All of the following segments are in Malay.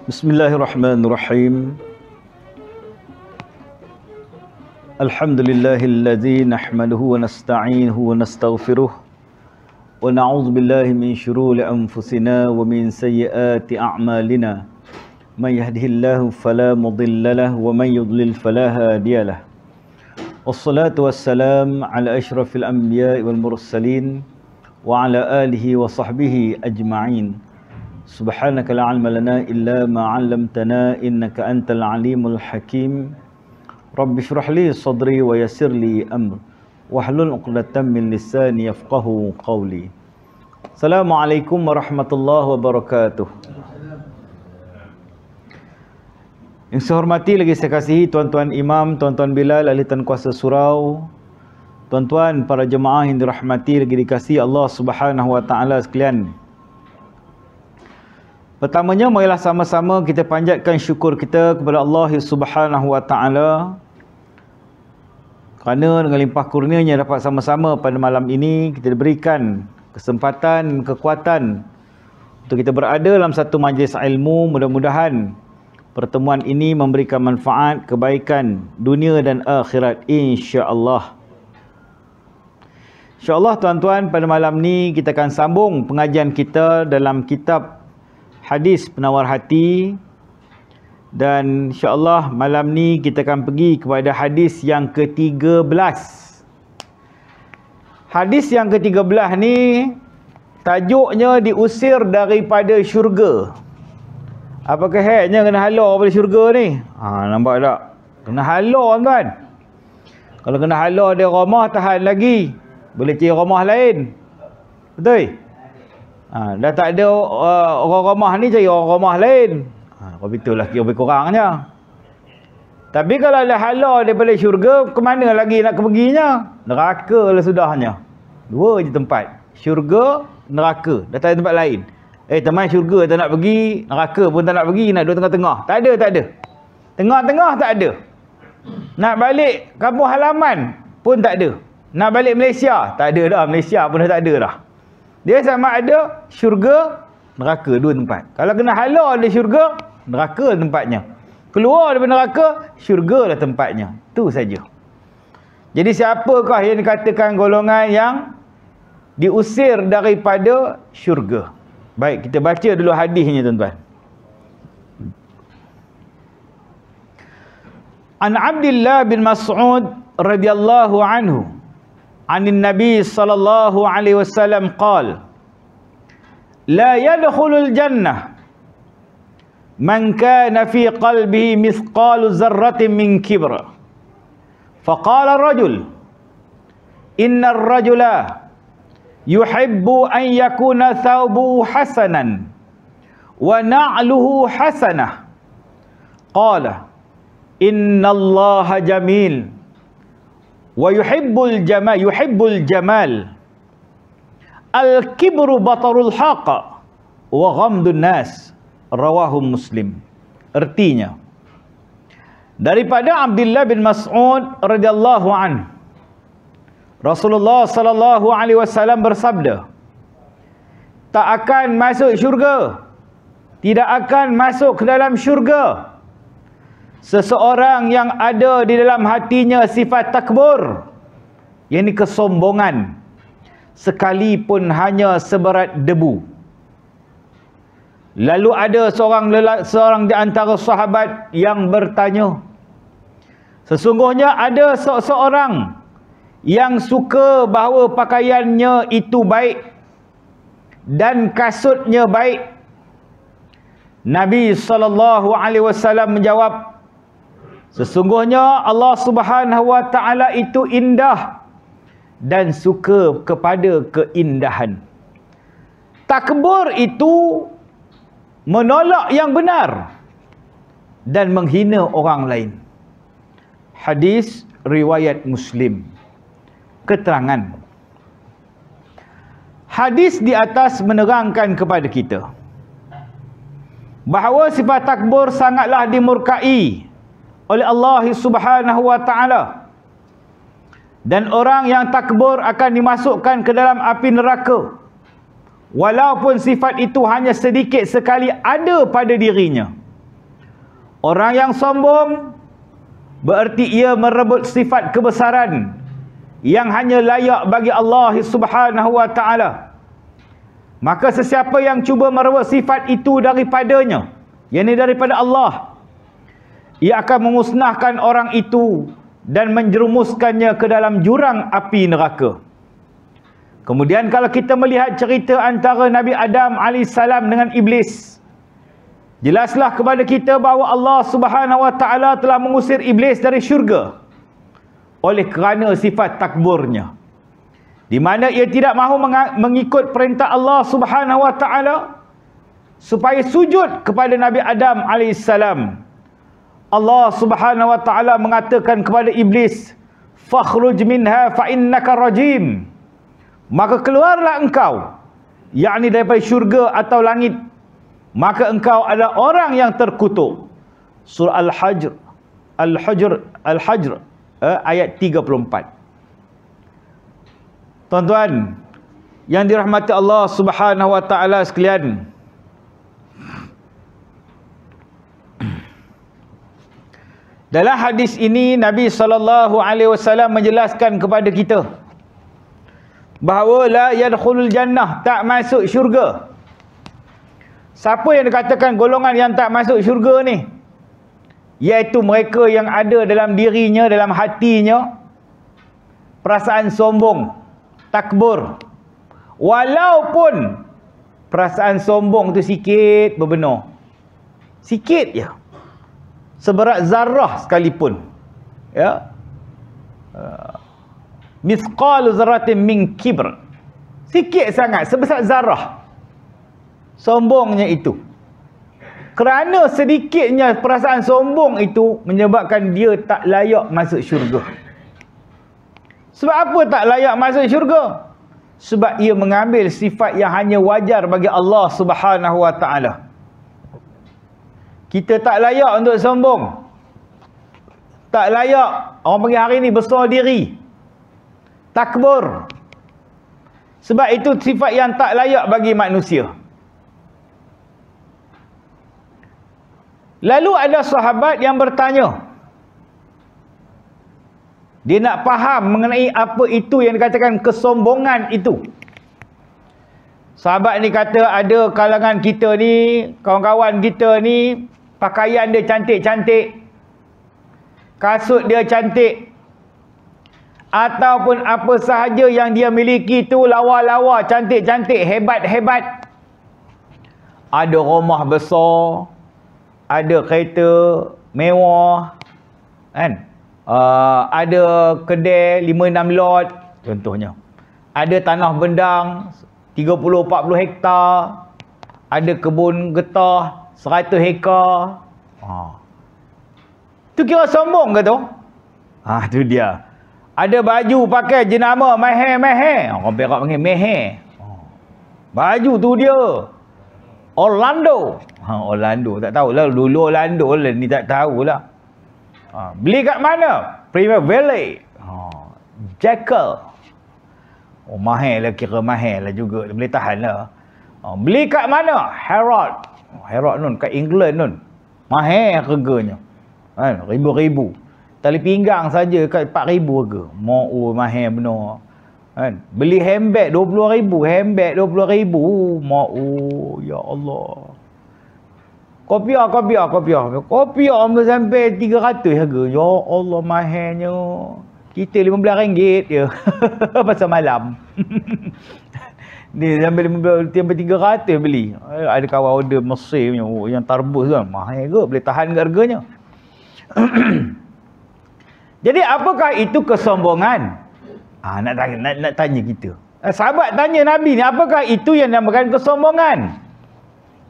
Bismillahirrahmanirrahim. Alhamdulillahilladzi nahmaduhu wa nasta'inuhu wa nastaghfiruh wa na'udzu billahi min syururi anfusina wa min sayyiati a'malina. May yahdihillahu fala mudilla lahu wa may yudlil fala hadiya lahu. Wassalatu wassalam ala asyrafil anbiya'i wal mursalin wa ala alihi wa sahbihi ajma'in. Subhanaka la ilma lana illa ma 'allamtana innaka antal alimul hakim. Rabbi shrah li sadri wa yassir li amri wahlul 'uqdatam min lisani yafqahu qawli. Assalamualaikum warahmatullahi wabarakatuh. Yang saya hormati lagi saya kasihi tuan-tuan imam, tuan-tuan Bilal, ahli tan kuasa surau, tuan-tuan para jemaah yang dirahmati lagi dikasihi Allah Subhanahu wa taala sekalian. Pertamanya, marilah sama-sama kita panjatkan syukur kita kepada Allah Subhanahu wa taala kerana dengan limpah kurnianya dapat sama-sama pada malam ini kita diberikan kesempatan, kekuatan untuk kita berada dalam satu majlis ilmu. Mudah-mudahan pertemuan ini memberikan manfaat, kebaikan dunia dan akhirat, insya-Allah. Insya-Allah tuan-tuan, pada malam ni kita akan sambung pengajian kita dalam kitab Hadis Penawar Hati, dan insya-Allah malam ni kita akan pergi kepada hadis yang ke-13. Hadis yang ke-13 ni tajuknya diusir daripada syurga. Apakah headnya kena halau pada syurga ni? Nampak tak? Kena halau tuan. Kalau kena halau dia ramah tahan lagi, boleh cari ramah lain. Betul? Dah tak ada orang ramah ni, cari orang ramah lain. Kalau itulah kira lebih kurangnya. Tapi kalau ada halau daripada syurga, ke mana lagi nak perginya? Neraka lah sudahnya. Dua je tempat, syurga, neraka. Dah tak ada tempat lain. Teman, syurga tak nak pergi, neraka pun tak nak pergi, nak duduk tengah-tengah. Tak ada. Tengah-tengah tak ada. Nak balik kampung halaman pun tak ada. Nak balik Malaysia, tak ada dah. Malaysia pun dah tak ada dah. Dia sama ada syurga, neraka, dua tempat. Kalau kena halau dari syurga, neraka tempatnya. Keluar daripada neraka, syurga lah tempatnya. Itu saja. Jadi siapakah yang dikatakan golongan yang diusir daripada syurga? Baik, kita baca dulu hadisnya tuan-tuan. An Abdullah bin Mas'ud radhiyallahu anhu anin Nabi sallallahu alaihi wasallam qala la yadkhulul jannah man kana fi qalbihi mithqalu zarratin min kibr. Faqala ar-rajul inna ar-rajula yuhibbu an yakuna thawbuhu hasanan wa na'luhu hasanah. Qala inna Allaha jamil wa yuhibbul jamal. Al-kibru batarul haqa wa ghamdun nas. Rawahu Muslim. Artinya, daripada Abdullah bin Mas'ud radhiyallahu anhu, Rasulullah sallallahu alaihi wasallam bersabda, tak akan masuk syurga, tidak akan masuk ke dalam syurga seseorang yang ada di dalam hatinya sifat takbur, yakni kesombongan, sekalipun hanya seberat debu. Lalu ada seorang di antara sahabat yang bertanya, sesungguhnya ada seorang yang suka bahawa pakaiannya itu baik dan kasutnya baik. Nabi SAW menjawab, sesungguhnya Allah Subhanahu wa taala itu indah dan suka kepada keindahan. Takbur itu menolak yang benar dan menghina orang lain. Hadis riwayat Muslim. Keterangan hadis di atas menerangkan kepada kita bahawa sifat takbur sangatlah dimurkai oleh Allah Subhanahu wa taala, dan orang yang takbur akan dimasukkan ke dalam api neraka walaupun sifat itu hanya sedikit sekali ada pada dirinya. Orang yang sombong bererti ia merebut sifat kebesaran yang hanya layak bagi Allah Subhanahu wa taala. Maka sesiapa yang cuba merebut sifat itu daripadanya, yakni daripada Allah, ia akan memusnahkan orang itu dan menjerumuskannya ke dalam jurang api neraka. Kemudian kalau kita melihat cerita antara Nabi Adam AS dengan Iblis, jelaslah kepada kita bahawa Allah Subhanahu wa taala telah mengusir Iblis dari syurga oleh kerana sifat takburnya, di mana ia tidak mahu mengikut perintah Allah Subhanahu wa taala supaya sujud kepada Nabi Adam AS. Allah Subhanahu wa taala mengatakan kepada Iblis, "Fakhruj minha fa innaka rajim." Maka keluarlah engkau, yakni daripada syurga atau langit, maka engkau adalah orang yang terkutuk. Surah Al-Hajr ayat 34. Tuan-tuan yang dirahmati Allah Subhanahu wa taala sekalian, dalam hadis ini Nabi SAW menjelaskan kepada kita bahawa la yadkhulul jannah, tak masuk syurga. Siapa yang dikatakan golongan yang tak masuk syurga ni? Iaitu mereka yang ada dalam dirinya, dalam hatinya perasaan sombong, takbur. Walaupun perasaan sombong tu sikit berbenar, sikit je, seberat zarrah sekalipun, ya, mithqal zarratin min kibr, sikit sangat, sebesar zarrah sombongnya itu. Kerana sedikitnya perasaan sombong itu menyebabkan dia tak layak masuk syurga. Sebab apa tak layak masuk syurga? Sebab ia mengambil sifat yang hanya wajar bagi Allah Subhanahu wa taala. Kita tak layak untuk sombong, tak layak, orang panggil hari ni besar diri, takbur. Sebab itu sifat yang tak layak bagi manusia. Lalu ada sahabat yang bertanya, dia nak faham mengenai apa itu yang dikatakan kesombongan itu. Sahabat ni kata, ada kalangan kita ni, kawan-kawan kita ni, pakaian dia cantik-cantik, kasut dia cantik, ataupun apa sahaja yang dia miliki tu lawa-lawa, cantik-cantik, hebat-hebat. Ada rumah besar, ada kereta mewah, kan? Ada kedai 5-6 lot contohnya. Ada tanah bendang 30-40 hektar, ada kebun getah 100 hektar. Tu kira sombong ke tu? Tu dia. Ada baju pakai jenama meher-meher. Orang Perak panggil meher. Baju tu dia Orlando. Orlando tak tahulah, dulu Orlando lah, ni tak tahulah. Beli kat mana? Premier Valley. Jekyll. Mahal lah, kira mahal lah juga, boleh tahan lah. Beli kat mana? Harrod nun, kat England nun. Mahal harganya, kan? Ribu-ribu. Tali pinggang saja kat 4,000 harga. Mau mahal benar, kan? Beli handbag 20,000, handbag 20,000. Mau, ya Allah. Kopiah ambil sampai 300 harga. Ya Allah, mahalnya. Kita RM15 je pasal malam. Ni sampai 300 beli. Ada kawan order Mesir punya, yang tarbus kan, mahal ke, boleh tahan ke harganya. Jadi apakah itu kesombongan? Nak tanya kita. Sahabat tanya Nabi ni, apakah itu yang dinamakan kesombongan?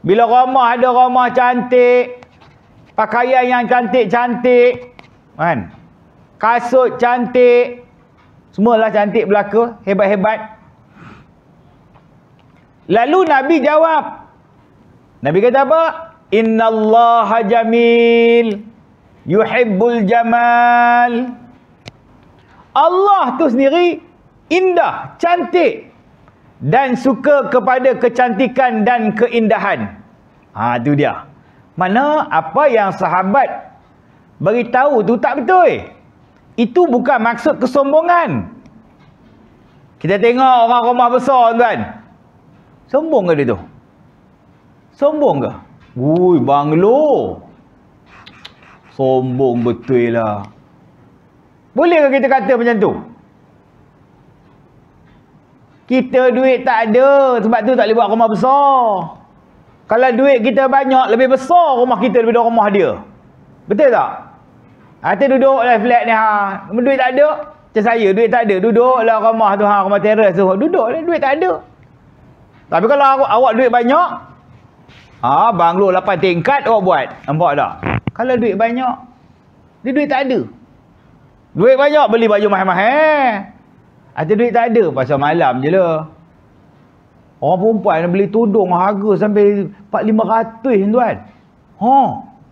Bila rumah ada rumah cantik, pakaian yang cantik-cantik, kan? Kasut cantik, semualah cantik belaka, hebat-hebat. Lalu Nabi jawab. Nabi kata apa? Innallaha jamil yuhibbul jamal. Allah tu sendiri indah, cantik, dan suka kepada kecantikan dan keindahan. Tu dia. Mana apa yang sahabat beritahu tu tak betul. Itu bukan maksud kesombongan. Kita tengok orang rumah besar tuan. Sombong ke dia tu? Sombong ke? Ui, banglo. Sombong betul lah. Boleh ke kita kata macam tu? Kita duit tak ada, sebab tu tak boleh buat rumah besar. Kalau duit kita banyak, lebih besar rumah kita daripada rumah dia. Betul tak? Kita duduk lah flat ni, duit tak ada. Macam saya, duit tak ada. Duduklah rumah tu, rumah teres tu. Duduklah, duit tak ada. Tapi kalau awak duit banyak, banglo 8 tingkat awak buat. Nampak tak? Kalau duit banyak, dia duit tak ada. Duit banyak, beli baju mahal-mahal. Ada duit tak ada, pasal malam je lah. Orang perempuan beli tudung harga sampai 400-500 tuan.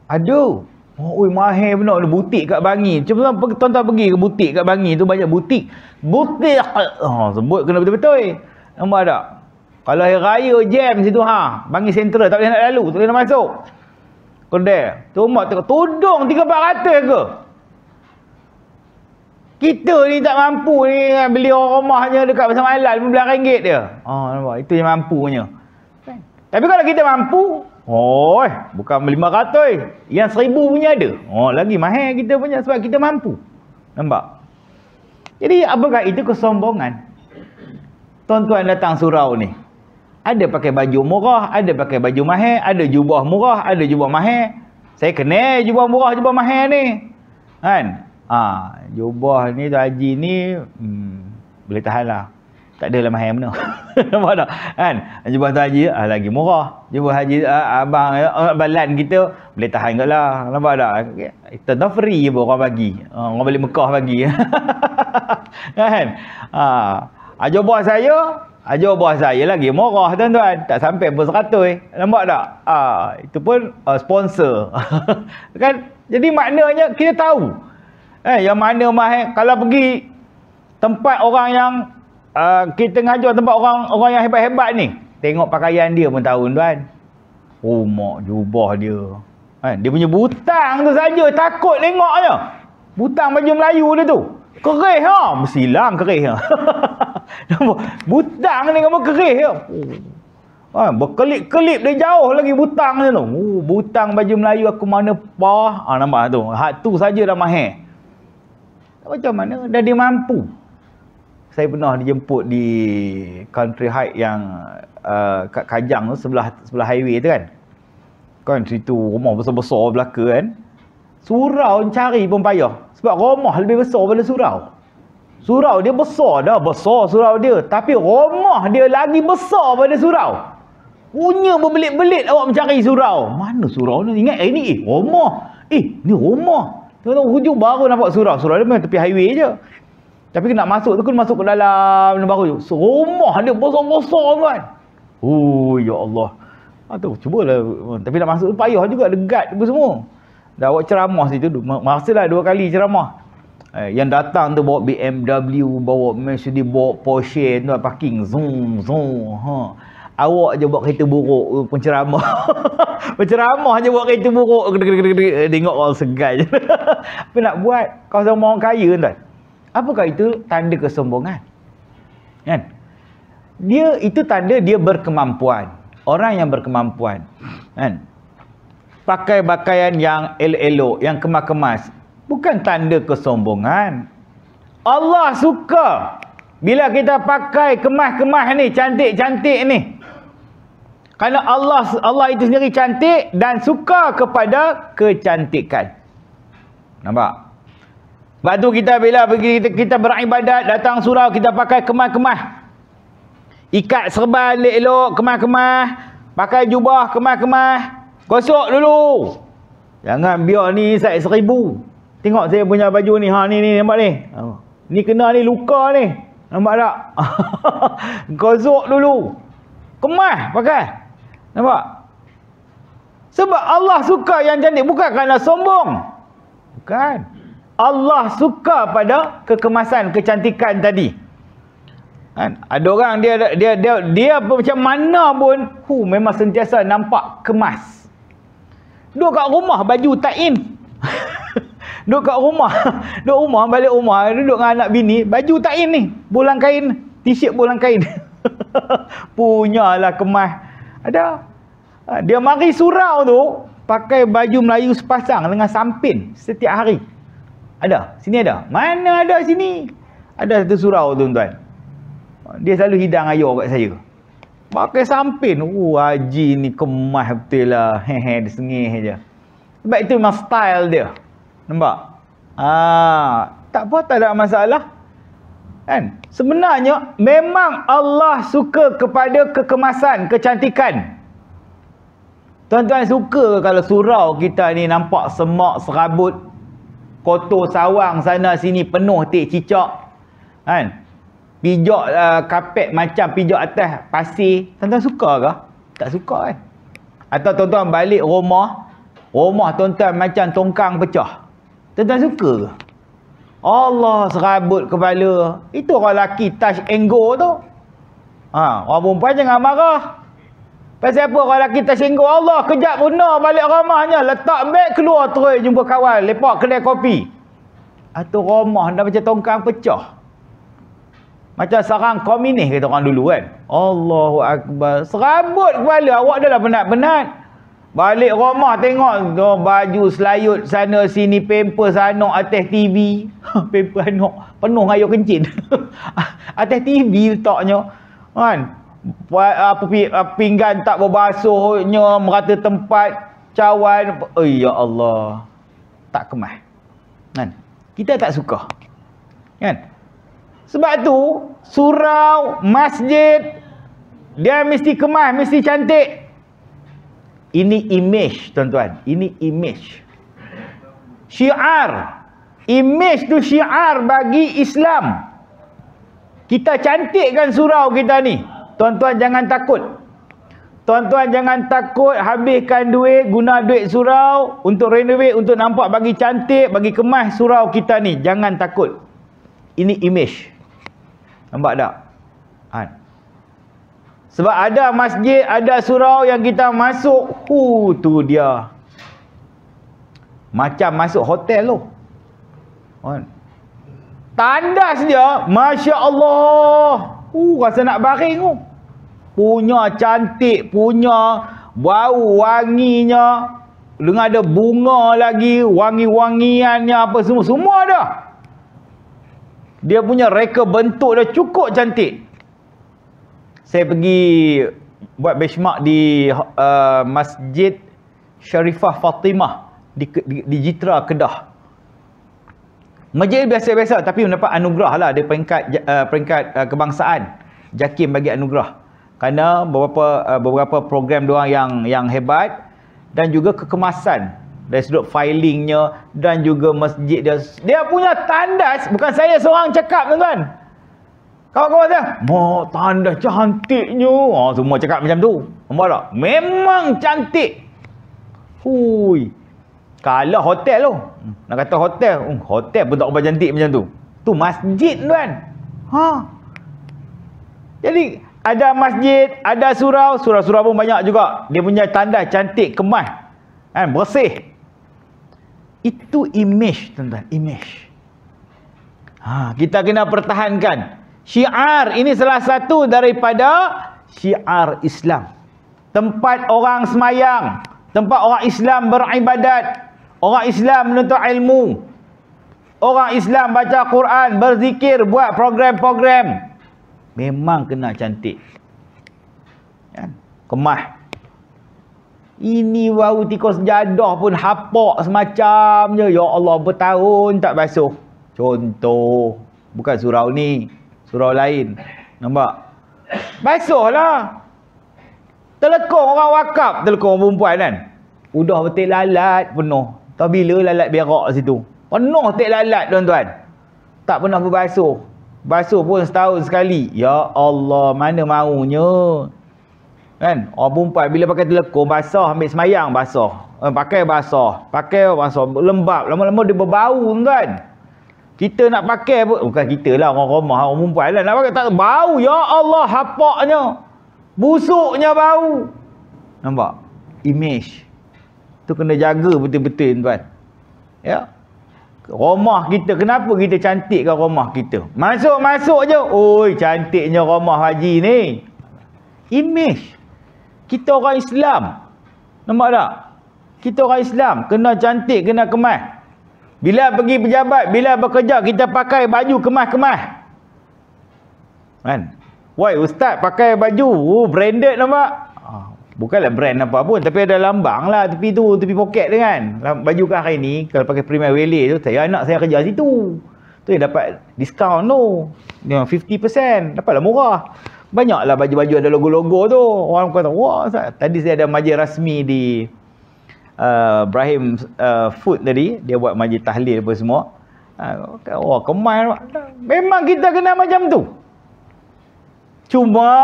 Ada. Oi, mahal benar. Ada butik kat Bangi. Cuba tuan-tuan pergi ke butik kat Bangi tu, banyak butik. Butik. Sebut kena betul-betul. Nampak tak? Kalau hari raya jam situ, Bangi Sentral tak boleh nak lalu, tak boleh nak masuk. Kedai. Tumak tengok tudung 300-400 ke? Kita ni tak mampu ni beli orang rumahnya dekat Pasar Malam RM15 dia. Nampak? Itu yang mampunya. Tapi kalau kita mampu, bukan 500, yang 1000 punya ada. Lagi mahal kita punya sebab kita mampu. Nampak? Jadi apakah itu kesombongan? Tuan-tuan datang surau ni. Ada pakai baju murah, ada pakai baju mahal, ada jubah murah, ada jubah mahal. Saya kenal jubah murah, jubah mahal ni. Kan? Jubah ni tu haji ni boleh tahan lah. Tak adalah mahal benar. Nampak tak? Kan? Jubah tu haji lagi murah. Jubah haji abang balan kita boleh tahan kot lah. Nampak tak? Tentu free je orang bagi. Orang balik Mekah bagi. Kan? Jubah saya lagi murah tuan-tuan. Tak sampai pun 100. Nampak tak? Itu pun sponsor. Kan? Jadi maknanya kita tahu. Yang mana mahal. Kalau pergi tempat orang yang kita ngajar tempat orang yang hebat-hebat ni, tengok pakaian dia pun tahu tuan. Mak jubah dia. Dia punya butang tu saja takut tengoknya. Butang baju Melayu dia tu. Kerih bersilang kerih butang ni kamu kerih berkelip-kelip dia jauh lagi butang dia tu. Butang baju Melayu aku mana nampak tu. Hak tu saja dah mahal. Macam mana dah dia mampu. Saya pernah dijemput di Country Height yang kat Kajang tu, sebelah highway tu kan. Kan situ rumah besar-besar belaka kan. Surau cari pun payah. Sebab rumah lebih besar daripada surau. Surau dia besar dah, besar surau dia. Tapi rumah dia lagi besar daripada surau. Punya berbelit-belit awak mencari surau. Mana surau ni? Ingat ni rumah. Ni rumah. Tengok hujung baru nampak surau. Surau dia memang tepi highway je. Tapi nak masuk tu kena masuk ke dalam baru. Rumah dia besar-besar kan. Ya Allah. Tu cubalah. Tapi nak masuk tu payah juga, dekat apa semua. Dah awak ceramah situ, masalah 2 kali ceramah. Yang datang tu bawa BMW, bawa Mercedes, bawa Porsche, tu parking zoom. Awak je bawa kereta buruk penceramah. Penceramah je bawa kereta buruk. Tengok orang segan je. Apa nak buat? Kau sama orang kaya tuan. Apakah itu tanda kesombongan? Kan? Dia itu tanda dia berkemampuan. Orang yang berkemampuan. Kan? Pakai pakaian yang elok-elok, yang kemas-kemas. Bukan tanda kesombongan. Allah suka bila kita pakai kemas-kemas ni, cantik-cantik ni. Kerana Allah itu sendiri cantik dan suka kepada kecantikan. Nampak? Sebab tu kita bila pergi kita beribadat, datang surau, kita pakai kemas-kemas. Ikat serban elok-elok, kemas-kemas. Pakai jubah kemas-kemas. Gosok dulu. Jangan biar ni saya 1000. Tengok saya punya baju ni. Ni nampak ni. Ni kena ni luka ni. Nampak tak? Gosok dulu. Kemas pakai. Nampak? Sebab Allah suka yang cantik. Bukan kerana sombong. Bukan. Allah suka pada kekemasan, kecantikan tadi. Kan? Ada orang dia macam mana pun memang sentiasa nampak kemas. Duduk kat rumah baju tak in. Duduk kat rumah. Duduk rumah, balik rumah, duduk dengan anak bini, baju tak in ni. Bolang kain, t-shirt bolang kain. Punyalah kemas. Ada. Dia mari surau tu pakai baju Melayu sepasang dengan sampin setiap hari. Ada? Sini ada? Mana ada sini? Ada satu surau tuan-tuan. Dia selalu hidang ayah kat saya. Pakai sampin. Haji ni kemas betul lah. Dia sengih je. Sebab itu memang style dia. Nampak? Tak apa, tak ada masalah. Kan? Sebenarnya memang Allah suka kepada kekemasan, kecantikan. Tuan-tuan suka kalau surau kita ni nampak semak, serabut, kotor sawang sana sini penuh tik cicak. Kan? Pijak kapet macam pijak atas pasir. Tuan-tuan suka ke? Tak suka kan? Atau tuan-tuan balik rumah tuan-tuan macam tongkang pecah. Tuan-tuan suka ke? Allah serabut kepala. Itu orang lelaki touch and go tu. Orang perempuan jangan marah. Pasal apa orang lelaki touch and go? Allah kejap benar balik rumahnya. Letak beg keluar terus jumpa kawan. Lepak kedai kopi. Atau rumah dah macam tongkang pecah. Macam sarang komunis kata orang dulu kan. Allahu Akbar. Serabut kepala. Awak dah lah penat-penat. Balik rumah tengok baju selayut sana sini, pampers anak atas TV. Pampers anak penuh air kencing. Atas TV letaknya. Kan? Pinggan tak berbasuhnya, merata tempat, cawan. Oh ya Allah. Tak kemas. Kan? Kita tak suka. Kan? Sebab tu surau, masjid dia mesti kemas, mesti cantik. Ini image tuan-tuan. Ini image. Syiar. Image tu syiar bagi Islam. Kita cantikkan surau kita ni. Tuan-tuan jangan takut. Tuan-tuan jangan takut habiskan duit, guna duit surau untuk renovate, untuk nampak bagi cantik, bagi kemas surau kita ni. Jangan takut. Ini image. Nampak tak? Sebab ada masjid, ada surau yang kita masuk, tu dia. Macam masuk hotel tu. Tandas dia, Masya Allah. Rasa nak baring tu. Punya cantik, punya bau wanginya. Dengan ada bunga lagi, wangi-wangiannya apa semua. Semua ada. Dia punya reka bentuk dia cukup cantik. Saya pergi buat benchmark di Masjid Sharifah Fatimah di Jitra, Kedah. Masjid biasa-biasa tapi mendapat anugerah lah. Dia peringkat kebangsaan. JAKIM bagi anugerah. Kerana beberapa program diorang yang hebat dan juga kekemasan dari sudut filingnya dan juga masjid dia. Dia punya tandas, bukan saya seorang cakap tuan-tuan. Kawan-kawan saya, tandas cantiknya. Semua cakap macam tu. Nampak tak? Memang cantik. Hui. Kalau hotel tu. Nak kata hotel. Hotel pun tak berapa cantik macam tu. Tu masjid tuan. Jadi, ada masjid, ada surau. Surau-surau pun banyak juga. Dia punya tandas cantik, kemas. Kan? Bersih. Itu image tuan-tuan. Image. Kita kena pertahankan. Syiar ini salah satu daripada syiar Islam. Tempat orang semayang, tempat orang Islam beribadat, orang Islam menuntut ilmu, orang Islam baca Quran, berzikir, buat program-program. Memang kena cantik. Kan? Kemas. Ini bau tikus jadah pun hapak semacamnya. Ya Allah, bertahun tak basuh. Contoh. Bukan surau ni. Surau lain. Nampak? Basuhlah. Telekong orang wakaf. Telekong orang perempuan kan. Udah betul lalat penuh. Tahu bila lalat berak situ. Penuh betul lalat tuan-tuan. Tak pernah berbasuh. Basuh pun setahun sekali. Ya Allah, mana maunya. Kan? Orang perempuan bila pakai telekong basah, ambil semayang basah. Pakai basah. Pakai basah. Lembab. Lama-lama dia berbau tuan-tuan. Kita nak pakai pun, bukan kita lah, orang rumah, orang perempuan lah. Nak pakai tak bau. Ya Allah, hapaknya. Busuknya bau. Nampak? Image. Tu kena jaga betul-betul tuan. Ya. Rumah kita, kenapa kita cantikkan rumah kita? Masuk-masuk je, oi cantiknya rumah haji ni. Image. Kita orang Islam. Nampak tak? Kita orang Islam kena cantik, kena kemas. Bila pergi pejabat, bila bekerja, kita pakai baju kemas-kemas. Kan? Woi ustaz pakai baju branded nampak? Bukanlah brand apa pun, tapi ada lambang lah tepi tu, tepi poket tu kan. Baju ke hari ni, kalau pakai Premier Wele tu, anak saya kerja situ. Tu yang dapat diskaun tu. 50%, dapatlah murah. Banyaklah baju-baju ada logo-logo tu. Orang kata, wah, tadi saya ada majlis rasmi di Ibrahim Food tadi. Dia buat majlis tahlil apa semua. Wah, kemal. Memang kita kena macam tu. Cuma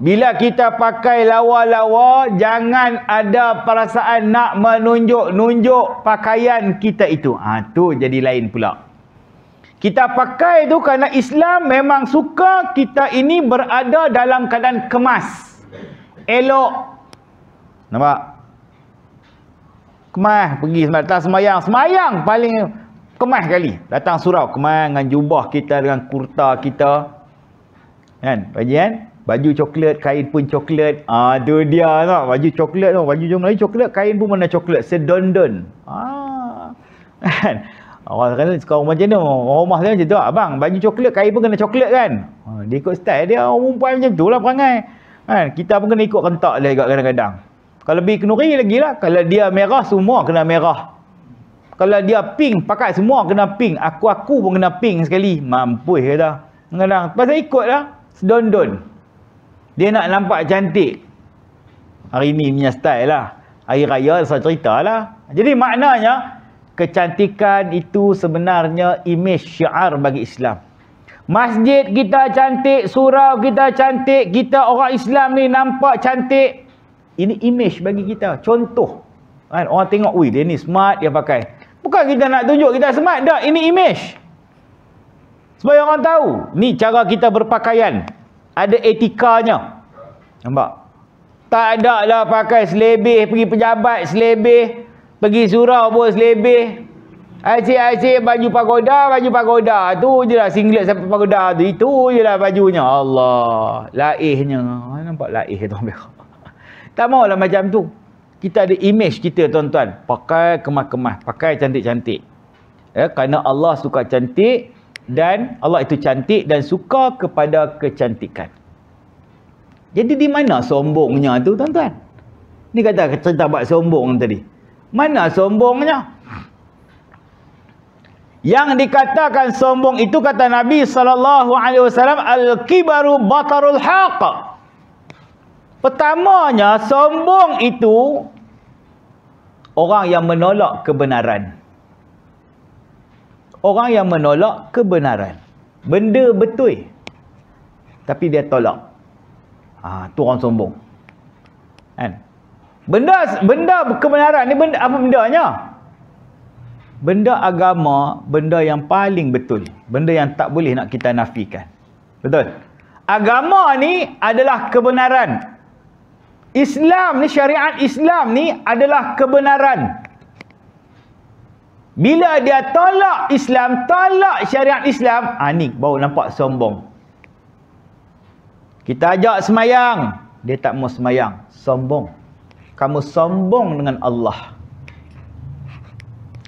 bila kita pakai lawa-lawa, jangan ada perasaan nak menunjuk-nunjuk pakaian kita itu. Tu jadi lain pula. Kita pakai tu kerana Islam memang suka kita ini berada dalam keadaan kemas. Elok. Nampak? Kemas, pergi datang semayang. Semayang paling kemas kali. Datang surau, kemas dengan jubah kita, dengan kurta kita. Kan? Baju coklat, kain pun coklat. Tu dia tak? Baju coklat tu. Baju Melayu coklat, kain pun mana coklat. Sedondon. Kan? Orang kata sekarang macam ni, orang rumah dia macam tu. Abang, baju coklat, kain pun kena coklat kan? Dia ikut style dia. Orang perempuan macam tu lah perangai. Kan? Kita pun kena ikut rentak dia juga kadang-kadang. Kalau lebih kenuri lagi lah. Kalau dia merah, semua kena merah. Kalau dia pink, pakai semua kena pink. Aku pun kena pink sekali. Mampus kata. Kadang-kadang. Pasal ikut lah. Sedondon. Dia nak nampak cantik. Hari ni punya style lah. Hari raya saya cerita lah. Jadi maknanya, kecantikan itu sebenarnya image syiar bagi Islam. Masjid kita cantik, surau kita cantik, kita orang Islam ni nampak cantik. Ini image bagi kita. Contoh. Kan? Orang tengok, ui dia ni smart, dia pakai. Bukan kita nak tunjuk kita smart. Tak, ini image. Supaya orang tahu, ni cara kita berpakaian. Ada etikanya. Nampak? Tak ada lah pakai selebih, pergi pejabat selebih, pergi surau pun selebih. Asyik-asyik baju pagoda. Tu je lah singlet sampai pagoda tu. Itu je lah bajunya. Allah. Laihnya. Nampak laih tu. Tak maulah macam tu. Kita ada image kita tuan-tuan. Pakai kemas-kemas. Pakai cantik-cantik. Ya, kerana Allah suka cantik. Dan Allah itu cantik dan suka kepada kecantikan. Jadi di mana sombongnya tu tuan-tuan? Ni kata cerita buat sombong tadi. Mana sombongnya? Yang dikatakan sombong itu kata Nabi SAW, al-kibaru batarul haq. Pertamanya sombong itu orang yang menolak kebenaran. Orang yang menolak kebenaran. Benda betul. Tapi dia tolak. Tu orang sombong. Kan? Benda kebenaran ni benda apa bendanya? Benda agama, benda yang paling betul. Benda yang tak boleh nak kita nafikan. Betul? Agama ni adalah kebenaran. Islam ni, syariat Islam ni adalah kebenaran. Bila dia tolak Islam, tolak syariat Islam, ni baru nampak sombong. Kita ajak semayang, dia tak mau semayang, sombong. Kamu sombong dengan Allah.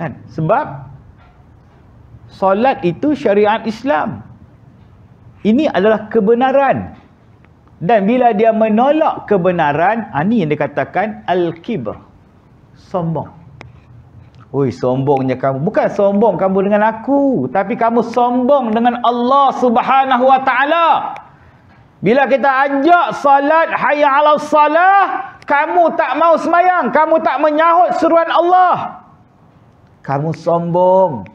Kan? Sebab solat itu syariat Islam. Ini adalah kebenaran. Dan bila dia menolak kebenaran, ni yang dikatakan al-kibr. Sombong. Oi, sombongnya kamu. Bukan sombong kamu dengan aku, tapi kamu sombong dengan Allah Subhanahu wa taala. Bila kita ajak salat, hayya 'alas salah, kamu tak mau semayang, kamu tak menyahut seruan Allah. Kamu sombong.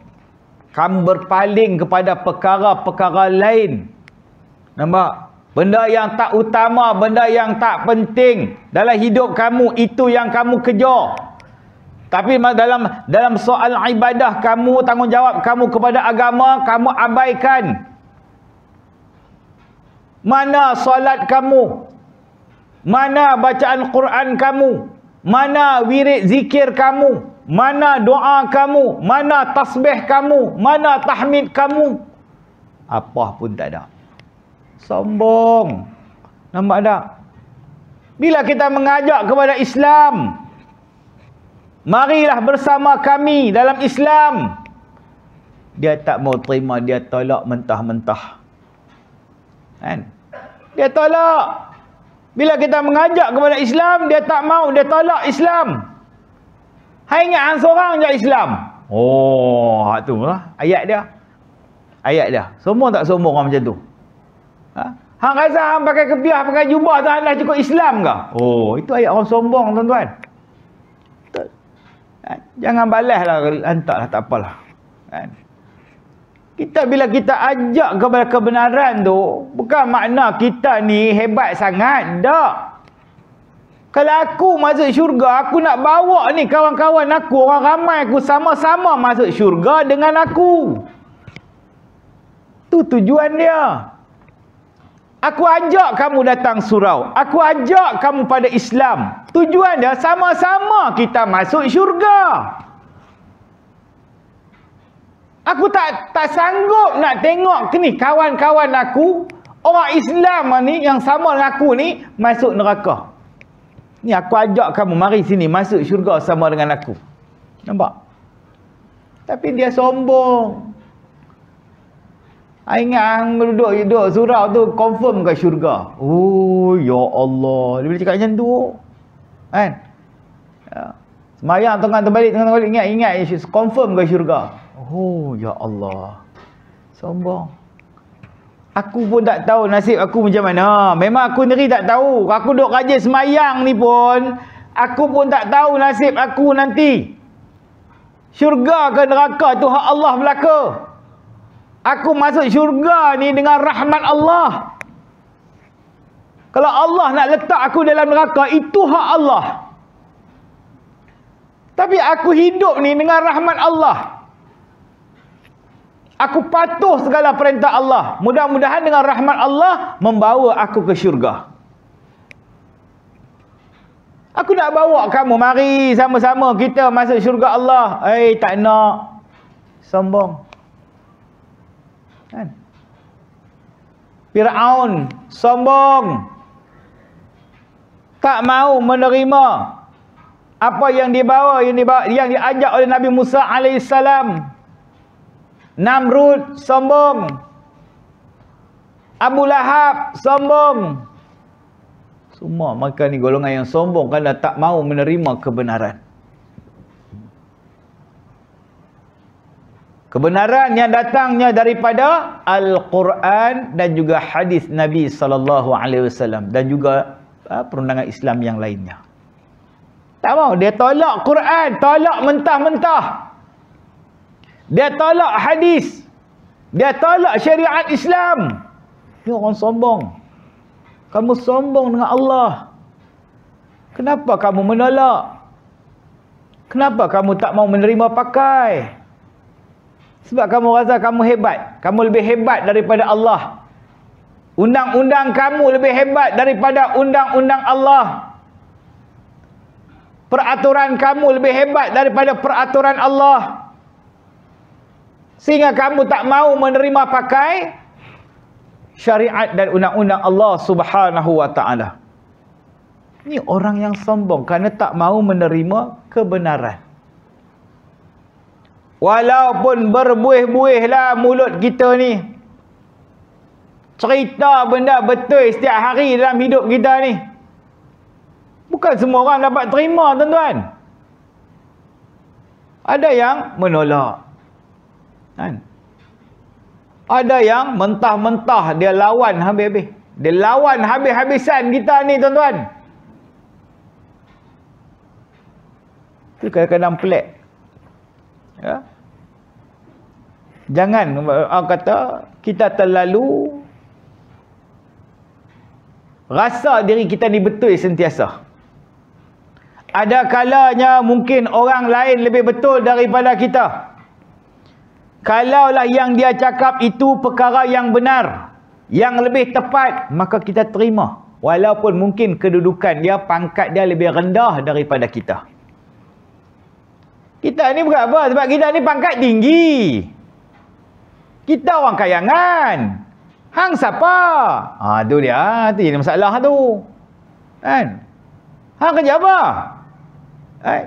Kamu berpaling kepada perkara-perkara lain. Nampak? Benda yang tak utama, benda yang tak penting dalam hidup kamu, itu yang kamu kejar. Tapi dalam soal ibadah kamu, tanggungjawab kamu kepada agama, kamu abaikan. Mana solat kamu? Mana bacaan Quran kamu? Mana wirid zikir kamu? Mana doa kamu? Mana tasbih kamu? Mana tahmid kamu? Apa pun tak ada. Sombong. Nampak tak? Bila kita mengajak kepada Islam, marilah bersama kami dalam Islam. Dia tak mau terima, dia tolak mentah-mentah. Kan? Dia tolak. Bila kita mengajak kepada Islam, dia tak mau, dia tolak Islam. Hai ingat hang seorang je Islam. Oh, tu lah ayat dia. Ayat dia. Sombong tak sombong orang macam tu? Ha? Hang rasa hang pakai kepiah, pakai jubah tu hang dah cukup Islam ke? Oh, itu ayat orang sombong, tuan-tuan. Jangan balaslah, hantarlah, tak apalah. Kan? Bila kita ajak kepada kebenaran tu, bukan makna kita ni hebat sangat. Tak. Kalau aku masuk syurga, aku nak bawa ni kawan-kawan aku, orang ramai aku, sama-sama masuk syurga dengan aku. Tu tujuan dia. Aku ajak kamu datang surau. Aku ajak kamu pada Islam. Tujuan dia sama-sama kita masuk syurga. Aku tak sanggup nak tengok ni kawan-kawan aku, orang Islam ni yang sama dengan aku ni masuk neraka. Ni aku ajak kamu mari sini masuk syurga sama dengan aku. Nampak? Tapi dia sombong. Ingat hang duduk surau tu confirm ke syurga. Oh ya Allah. Dia boleh cakap macam tu. Kan? Ya. Semayang tengah terbalik ingat confirm ke syurga. Oh ya Allah. Sombong. Aku pun tak tahu nasib aku macam mana. Memang aku sendiri tak tahu. Aku duk rajin semayang ni pun, aku pun tak tahu nasib aku nanti. Syurga ke neraka tu hak Allah belaka. Aku masuk syurga ni dengan rahmat Allah. Kalau Allah nak letak aku dalam neraka, itu hak Allah. Tapi aku hidup ni dengan rahmat Allah. Aku patuh segala perintah Allah. Mudah-mudahan dengan rahmat Allah membawa aku ke syurga. Aku nak bawa kamu, mari sama-sama kita masuk syurga Allah. Tak nak. Sombong. Kan? Fir'aun sombong. Tak mau menerima apa yang dibawa, yang diajak oleh Nabi Musa alaihissalam. Namrud sombong. Abu Lahab sombong. Semua mereka ni golongan yang sombong kerana tak mau menerima kebenaran. Kebenaran yang datangnya daripada Al-Quran dan juga hadis Nabi SAW dan juga perundangan Islam yang lainnya. Tak mau, dia tolak Quran, tolak mentah-mentah. Dia tolak hadis. Dia tolak syariat Islam. Ini orang sombong. Kamu sombong dengan Allah. Kenapa kamu menolak? Kenapa kamu tak mau menerima pakai? Sebab kamu rasa kamu hebat. Kamu lebih hebat daripada Allah. Undang-undang kamu lebih hebat daripada undang-undang Allah. Peraturan kamu lebih hebat daripada peraturan Allah. Sehingga kamu tak mau menerima pakai syariat dan undang-undang Allah Subhanahu wa taala. Ini orang yang sombong kerana tak mau menerima kebenaran. Walaupun berbuih-buihlah mulut kita ni, cerita benda betul setiap hari dalam hidup kita ni, bukan semua orang dapat terima, tuan-tuan. Ada yang menolak. Kan? Ada yang mentah-mentah dia lawan habis-habis. Dia lawan habis-habisan kita ni, tuan-tuan. Itu kadang-kadang pelik. Ya? Jangan orang kata kita terlalu rasa diri kita ni betul sentiasa. Ada kalanya mungkin orang lain lebih betul daripada kita. Kalaulah yang dia cakap itu perkara yang benar, yang lebih tepat, maka kita terima. Walaupun mungkin kedudukan dia, pangkat dia lebih rendah daripada kita. Kita ni bukan apa, sebab kita ni pangkat tinggi. Kita orang kayangan. Hang siapa? Tu dia, tu jadi masalah tu. Kan? Hang kerja apa?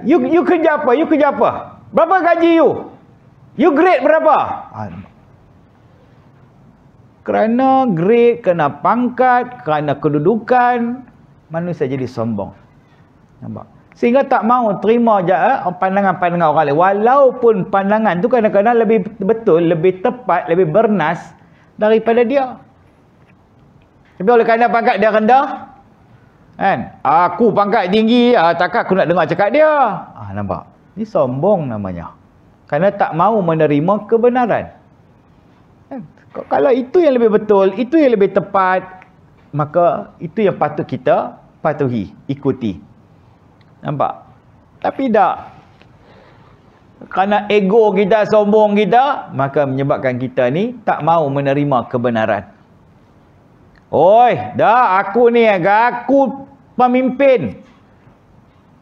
You kerja apa? You kerja apa? Berapa gaji you? You grade berapa? Kerana grade, kerana pangkat, kerana kedudukan, manusia jadi sombong. Nampak? Sehingga tak mau terima pandangan-pandangan orang lain. Walaupun pandangan tu kadang-kadang lebih betul, lebih tepat, lebih bernas daripada dia. Tapi oleh kerana pangkat dia rendah, kan? Aku pangkat tinggi, takkan aku nak dengar cakap dia. Nampak? Ni sombong namanya. Kerana tak mau menerima kebenaran. Kalau itu yang lebih betul, itu yang lebih tepat, maka itu yang patut kita patuhi, ikuti. Nampak? Tapi tak. Kerana ego kita, sombong kita, maka menyebabkan kita ni tak mau menerima kebenaran. Oi, dah aku ni, aku pemimpin.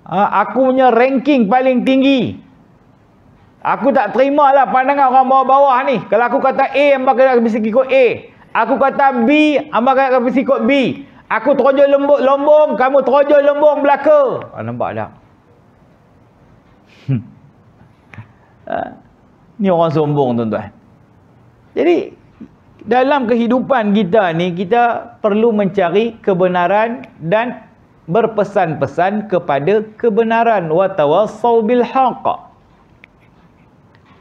Aku punya ranking paling tinggi. Aku tak terima lah pandangan orang bawah-bawah ni. Kalau aku kata A, hamba kena mesti ikut A. Aku kata B, hamba kena mesti ikut B. Aku terojol lombong, kamu terojol lombong belaka. Nampak tak? Ni orang sombong, tuan-tuan. Jadi, dalam kehidupan kita ni, kita perlu mencari kebenaran dan berpesan-pesan kepada kebenaran. Wa tawassau bil haqq.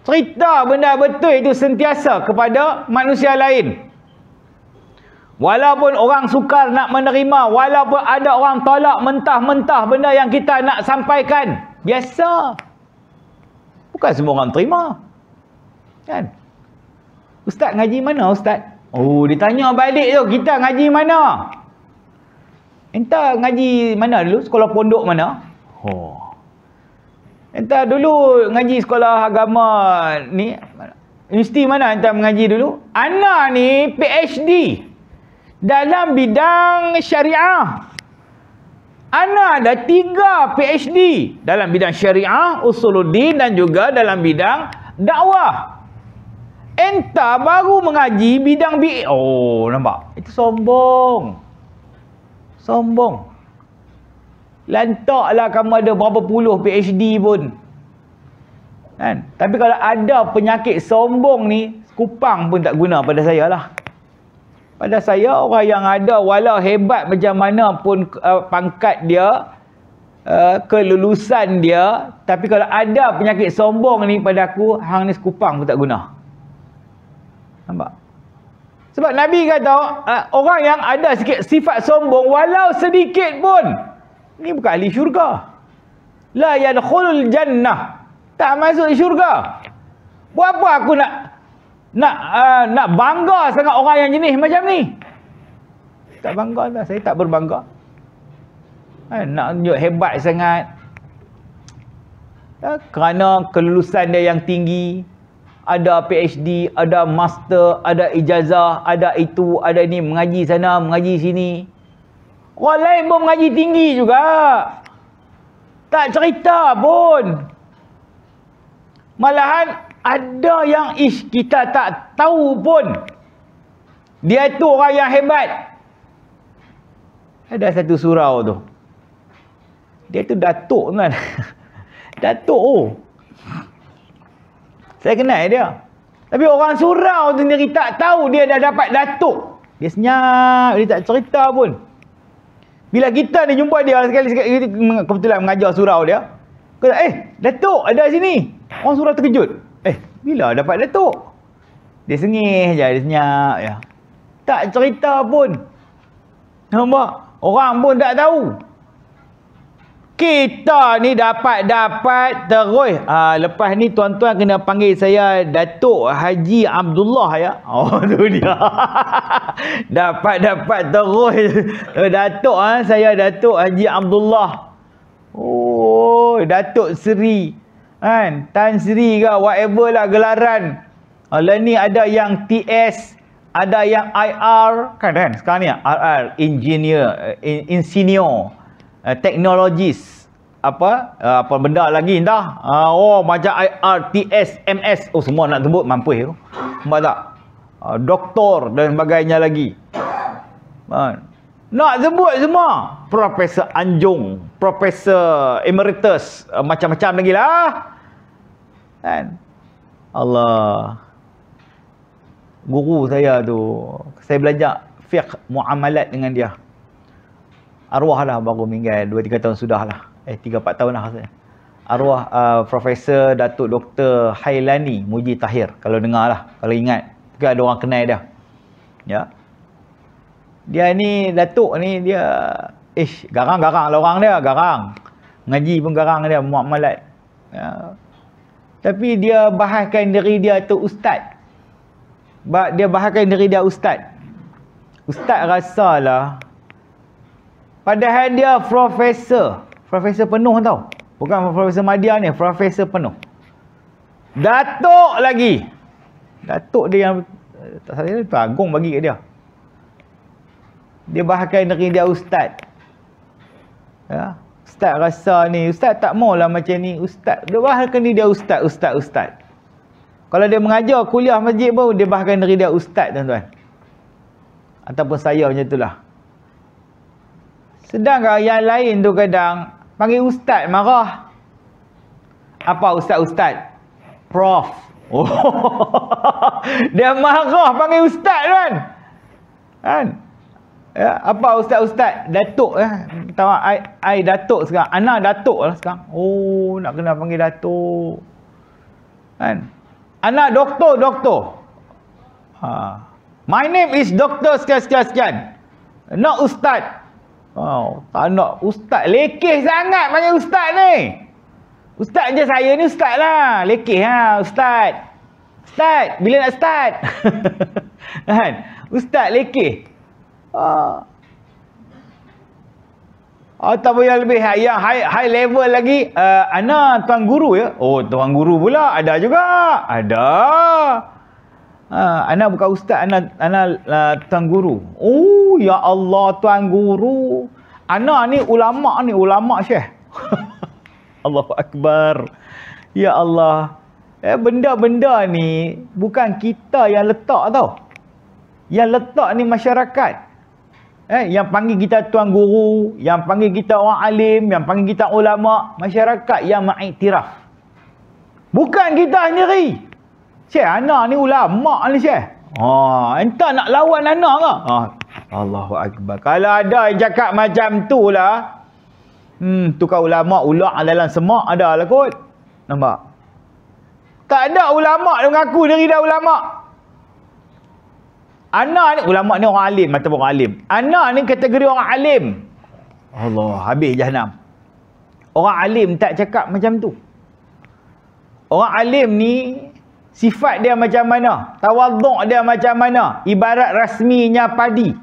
Cerita benda betul itu sentiasa kepada manusia lain. Walaupun orang sukar nak menerima, walaupun ada orang tolak mentah-mentah benda yang kita nak sampaikan, biasa. Bukan semua orang terima. Kan? Ustaz ngaji mana, Ustaz? Ditanya balik tu, kita ngaji mana? Entah ngaji mana dulu? Sekolah pondok mana? Entah dulu ngaji sekolah agama ni, universiti mana entah mengaji dulu? Ana ni PhD dalam bidang syariah. Ana ada 3 PhD dalam bidang syariah, usuluddin dan juga dalam bidang dakwah. Entah baru mengaji bidang BA. Nampak? Itu sombong. Sombong. Lantaklah kamu ada berapa puluh PhD pun. Kan? Tapi kalau ada penyakit sombong ni, kupang pun tak guna pada saya lah. Pada saya, orang yang ada walau hebat macam mana pun pangkat dia, kelulusan dia, tapi kalau ada penyakit sombong ni pada aku, hang ni sekupang pun tak guna. Nampak? Sebab Nabi kata, orang yang ada sikit sifat sombong, walau sedikit pun, ni bukan ahli syurga. La yadkhulul jannah. Tak masuk syurga. Buat apa aku nak bangga sangat orang yang jenis macam ni? Tak bangga lah. Saya tak berbangga. Nak tunjuk hebat sangat. Kerana kelulusan dia yang tinggi. Ada PhD, ada master, ada ijazah, ada itu, ada ni. Mengaji sana, mengaji sini. Orang lain pun mengaji tinggi juga. Tak cerita pun. Malahan ada yang kita tak tahu pun. Dia tu orang yang hebat. Ada satu surau tu. Dia tu datuk kan. Datuk. Saya kenal dia. Tapi orang surau tu sendiri tak tahu dia dah dapat datuk. Dia senyap. Dia tak cerita pun. Bila kita ni jumpa dia sekali-sekali, kebetulan mengajar surau dia, kata, Datuk ada sini. Orang surau terkejut. Bila dapat datuk? Dia sengih je, dia senyap je. Tak cerita pun. Nampak? Orang pun tak tahu. Kita ni dapat terus. Lepas ni tuan-tuan kena panggil saya Datuk Haji Abdullah ya. Tu dia. dapat terus. Datuk saya Datuk Haji Abdullah. Datuk Seri. Kan? Tan Sri ke whatever lah gelaran. Lah ni ada yang TS, ada yang IR kan sekarang ni RR, engineer, insinyur, technologist, apa benda lagi entah. Macam IRTS, MS, semua nak sebut mampus tu. Nampak tak? Doktor dan sebagainya lagi. Nak sebut semua. Profesor Anjung, Profesor Emeritus, macam-macam lagi lah. Kan? Allah. Guru saya tu, saya belajar fiqh muamalat dengan dia. Arwah lah, baru meninggal 2-3 tahun sudah lah. 3-4 tahun lah rasanya. Arwah Profesor Datuk Dr. Hailani Muji Tahir. Kalau dengar lah, kalau ingat. Mungkin ada orang kenal dia. Ya. Dia ni, Datuk ni, dia garang-garang lah orang dia, garang. Ngaji pun garang dia, muamalat. Ya. Tapi dia bahaskan diri dia tu ustaz. Dia bahaskan diri dia ustaz. Ustaz rasalah, padahal dia profesor penuh tau. Bukan Profesor Madya ni, profesor penuh. Datuk lagi. Datuk dia yang tak salah tu agung bagi kat dia. Dia bahaskan diri dia ustaz. Ya. Ustaz rasa ni, ustaz tak maulah macam ni, ustaz. Dia bahaskan diri dia ustaz. Kalau dia mengajar kuliah masjid pun, dia bahaskan diri dia ustaz, tuan-tuan. Ataupun saya macam itulah. Sedangkan yang lain tu kadang panggil ustaz marah. Apa ustaz? Prof. Dia marah panggil ustaz kan? Ya, apa ustaz? Datuk tahu ai datuk sekarang. Anak datuk lah sekarang. Nak kena panggil datuk. Kan? Anak doktor. My name is Dr. sekian. Not ustaz. Tak nak ustaz. Lekeh sangat panggil ustaz ni. Ustaz je saya ni ustaz lah. Lekeh ustaz. Ustaz, bila nak start? Kan? Ustaz lekeh. Ataupun yang lebih high level lagi, ana tuan guru ya. Tuan guru pula ada juga. Ada. Ana bukan ustaz, ana tuan guru. Ya Allah, tuan guru. Ana ni ulama syekh. Allahu akbar. Ya Allah. Benda-benda ni bukan kita yang letak tau. Yang letak ni masyarakat. Yang panggil kita tuan guru, yang panggil kita orang alim, yang panggil kita ulama, masyarakat yang mengiktiraf. Bukan kita sendiri. Syekh, anak ni ulama ni syekh. Entah nak lawan anak ke? Allahu akbar. Kalau ada yang cakap macam tu lah, tukar ulama ulak dalam semak ada lah kot. Nampak? Tak ada ulama yang mengaku diri dia ulama. Anak ni, ulama ni orang alim, mata orang alim. Anak ni kategori orang alim. Allah, habis jahanam. Orang alim tak cakap macam tu. Orang alim ni, sifat dia macam mana? Tawaduk dia macam mana? Ibarat rasminya padi.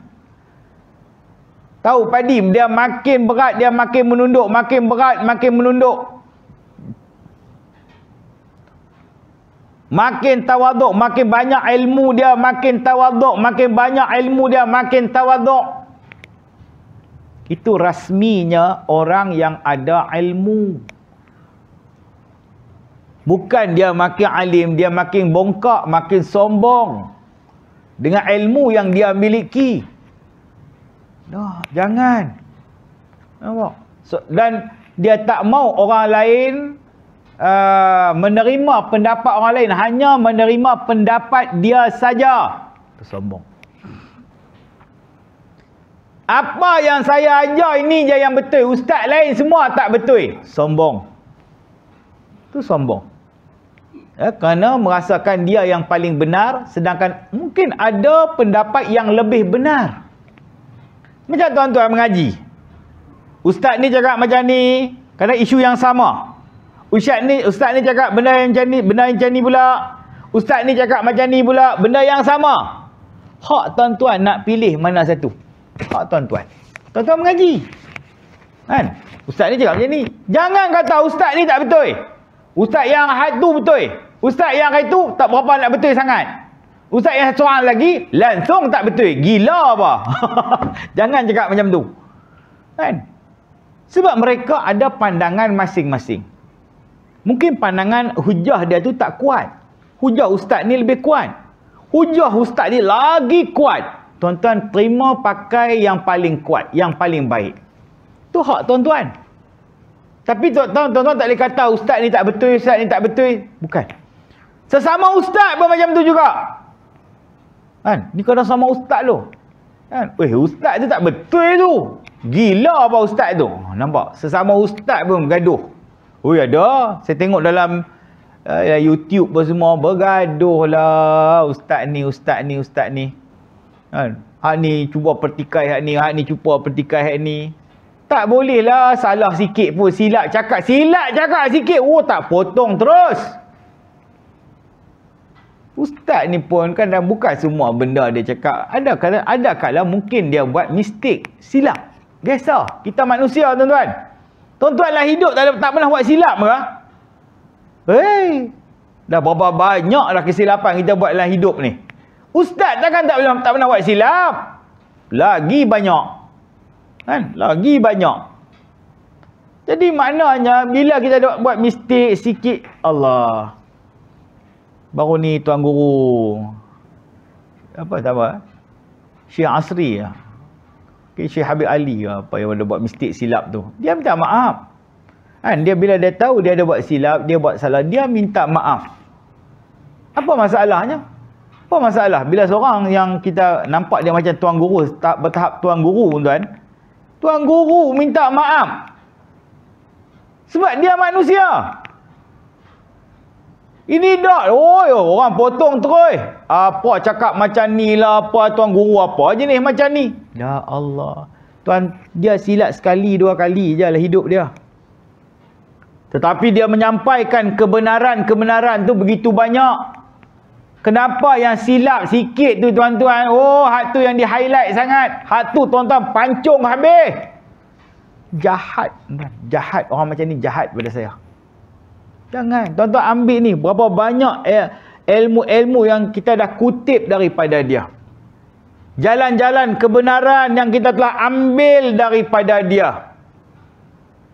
Tahu padi, dia makin berat, dia makin menunduk. Makin berat, makin menunduk. Makin tawaduk, makin banyak ilmu dia, makin tawaduk, makin banyak ilmu dia, makin tawaduk. Itu rasminya orang yang ada ilmu. Bukan dia makin alim, dia makin bongkak, makin sombong dengan ilmu yang dia miliki. Jangan. Nampak? Dan dia tak mau orang lain menerima pendapat orang lain, hanya menerima pendapat dia saja. Sombong. Apa yang saya ajar ini je yang betul, ustaz lain semua tak betul. Sombong. Itu sombong. Kerana merasakan dia yang paling benar, sedangkan mungkin ada pendapat yang lebih benar. Macam tuan-tuan mengaji, ustaz ni cakap macam ni kerana isu yang sama. Ustaz ni cakap benda yang macam ni pula. Ustaz ni cakap macam ni pula, benda yang sama. Hak tuan-tuan nak pilih mana satu. Hak tuan-tuan. Tuan-tuan mengaji. Kan? Ustaz ni cakap macam ni. Jangan kata ustaz ni tak betul. Ustaz yang tu betul. Ustaz yang itu tak berapa nak betul sangat. Ustaz yang seorang lagi langsung tak betul. Gila apa? Jangan cakap macam tu. Kan? Sebab mereka ada pandangan masing-masing. Mungkin pandangan hujah dia tu tak kuat. Hujah ustaz ni lebih kuat. Hujah ustaz ni lagi kuat. Tuan-tuan terima pakai yang paling kuat, yang paling baik. Tu hak tuan-tuan. Tapi tuan-tuan tak boleh kata ustaz ni tak betul, ustaz ni tak betul. Bukan. Sesama ustaz pun macam tu juga. Kan? Ni kena sama ustaz tu. Kan? Ustaz tu tak betul tu. Gila apa ustaz tu? Nampak? Sesama ustaz pun bergaduh. Ada. Saya tengok dalam YouTube pun semua bergaduh lah. Ustaz ni, ustaz ni, ustaz ni. Kan? Hak ni cuba pertikai hak ni cuba pertikai hak ni. Tak boleh lah salah sikit pun. Silap cakap sikit. Tak potong terus. Ustaz ni pun kan bukan semua benda dia cakap. Ada kala mungkin dia buat mistik, silap. Biasa. Kita manusia tuan-tuan. Tuan-tuan lah hidup tak pernah buat silap ke? Dah berapa banyak dah kesilapan kita buat dalam hidup ni. Ustaz takkan tak pernah buat silap. Lagi banyak. Kan? Lagi banyak. Jadi maknanya bila kita buat mistik sikit, Allah. Baru ni Tuan Guru Syekh Asri lah. Syekh Habib Ali ke apa yang ada buat mistik silap tu. Dia minta maaf. Kan? Dia bila dia tahu dia ada buat silap, dia buat salah, dia minta maaf. Apa masalahnya? Apa masalah? Bila seorang yang kita nampak dia macam Tuan Guru, tak bertahap Tuan Guru tuan. Tuan Guru minta maaf. Sebab dia manusia. Ini dah, orang potong terus. Apa cakap macam ni lah, apa Tuan Guru apa jenis macam ni. Ya Allah. Tuan, dia silap sekali, 2 kali je lah hidup dia. Tetapi dia menyampaikan kebenaran tu begitu banyak. Kenapa yang silap sikit tu tuan-tuan? Hak tu yang di highlight sangat. Hak tu tuan-tuan pancung habis. Jahat. Jahat. Orang macam ni jahat pada saya. Jangan. Tuan-tuan ambil ni. Berapa banyak ilmu-ilmu yang kita dah kutip daripada dia. Jalan-jalan kebenaran yang kita telah ambil daripada dia.